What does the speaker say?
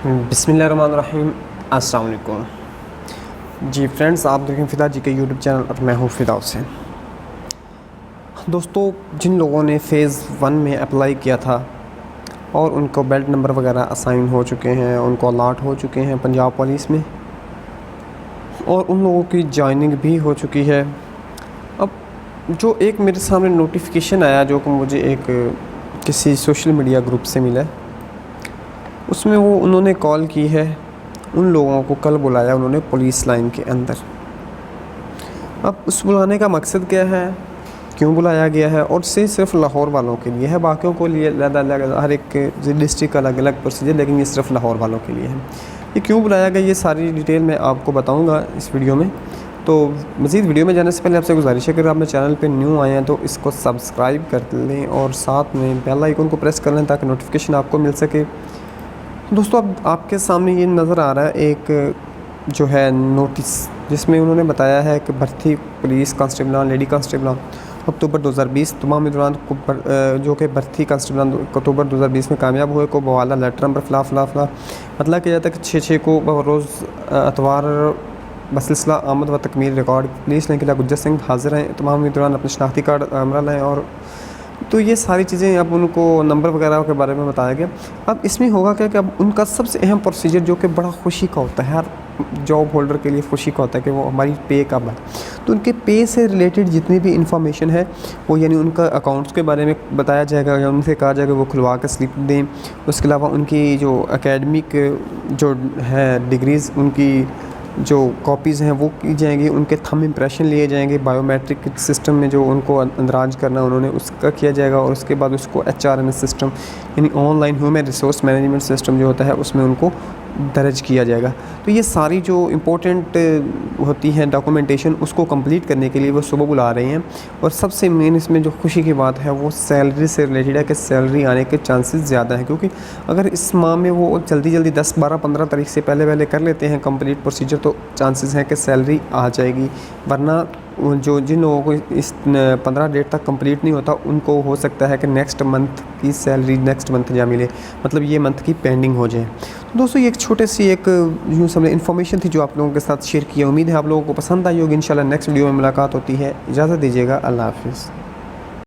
बिस्मिल्लाहिर्रहमानिर्रहीम। अस्सलाम वालेकुम जी फ्रेंड्स, आप देखें फ़िदा जी के यूट्यूब चैनल और मैं हूँ फ़िदा हुसैन। दोस्तों, जिन लोगों ने फ़ेज़ 1 में अप्लाई किया था और उनको बेल्ट नंबर वगैरह असाइन हो चुके हैं, उनको अलाट हो चुके हैं पंजाब पुलिस में और उन लोगों की जॉइनिंग भी हो चुकी है। अब जो एक मेरे सामने नोटिफिकेशन आया जो कि मुझे एक किसी सोशल मीडिया ग्रुप से मिला, उसमें वो उन्होंने कॉल की है, उन लोगों को कल बुलाया उन्होंने पुलिस लाइन के अंदर। अब उस बुलाने का मकसद क्या है, क्यों बुलाया गया है, और सिर्फ लाहौर वालों के लिए है, बाकियों को लिए अलग हर एक डिस्ट्रिक्ट का अलग अलग प्रोसीजर, लेकिन ये सिर्फ लाहौर वालों के लिए है। ये क्यों बुलाया गया, ये सारी डिटेल मैं आपको बताऊँगा इस वीडियो में। तो मज़ीद वीडियो में जाने से पहले आपसे गुजारिश है कि अगर आप मेरे चैनल पे न्यू आए हैं तो इसको सब्सक्राइब कर लें और साथ में बेल आइकन को प्रेस कर लें ताकि नोटिफिकेशन आपको मिल सके। दोस्तों, अब आपके सामने ये नज़र आ रहा है एक जो है नोटिस, जिसमें उन्होंने बताया है कि भर्ती पुलिस कांस्टेबल लेडी कांस्टेबल अक्टूबर 2020 तमाम उम्मीदवार को जो कि भर्ती कांस्टेबल अक्टूबर 2020 में कामयाब हुए को बवाला लेटर नंबर फ़ला मतलब किया जाता है कि 6/6 को बरोज़ अतवार बसिलसिला आमद व तकमील रिकॉर्ड पुलिस लाइन किला गुज्जर सिंह हाज़िर हैं। तमाम उम्मीदवार अपने शनाख्ती कार्ड हमरा लाएँ। और तो ये सारी चीज़ें अब उनको नंबर वगैरह के बारे में बताया गया। अब इसमें होगा क्या कि अब उनका सबसे अहम प्रोसीजर जो कि बड़ा खुशी का होता है, हर जॉब होल्डर के लिए खुशी का होता है कि वो हमारी पे कब है। तो उनके पे से रिलेटेड जितनी भी इंफॉर्मेशन है वो यानी उनका अकाउंट्स के बारे में बताया जाएगा या उनसे कहा जाएगा वो खुलवा के स्लिप दें। उसके अलावा उनकी जो एकेडमिक जो है डिग्रीज़, उनकी जो कॉपीज़ हैं वो की जाएंगी, उनके थंब इम्प्रेशन लिए जाएंगे, बायोमेट्रिक सिस्टम में जो उनको अंदराज करना उन्होंने उसका किया जाएगा और उसके बाद उसको HRMS सिस्टम यानी online human resource management system जो होता है उसमें उनको दर्ज किया जाएगा। तो ये सारी जो इम्पोर्टेंट होती है डॉक्यूमेंटेशन उसको कंप्लीट करने के लिए वो सुबह बुला रहे हैं। और सबसे मेन इसमें जो खुशी की बात है वो सैलरी से रिलेटेड है कि सैलरी आने के चांसेस ज़्यादा हैं, क्योंकि अगर इस माह में वो जल्दी 10, 12, 15 तारीख से पहले कर लेते हैं कंप्लीट प्रोसीजर तो चांसेस हैं कि सैलरी आ जाएगी। वरना जो जिन लोगों को इस 15 डेट तक कंप्लीट नहीं होता उनको हो सकता है कि नेक्स्ट मंथ की सैलरी नेक्स्ट मंथ जा मिले, मतलब ये मंथ की पेंडिंग हो जाए। तो दोस्तों, ये एक छोटी सी एक यूँ समझ इन्फॉर्मेशन थी जो आप लोगों के साथ शेयर की है। उम्मीद है आप लोगों को पसंद आई होगी। इंशाल्लाह नेक्स्ट वीडियो में मुलाकात होती है। इजाज़त दीजिएगा। अल्लाह हाफ़िज़।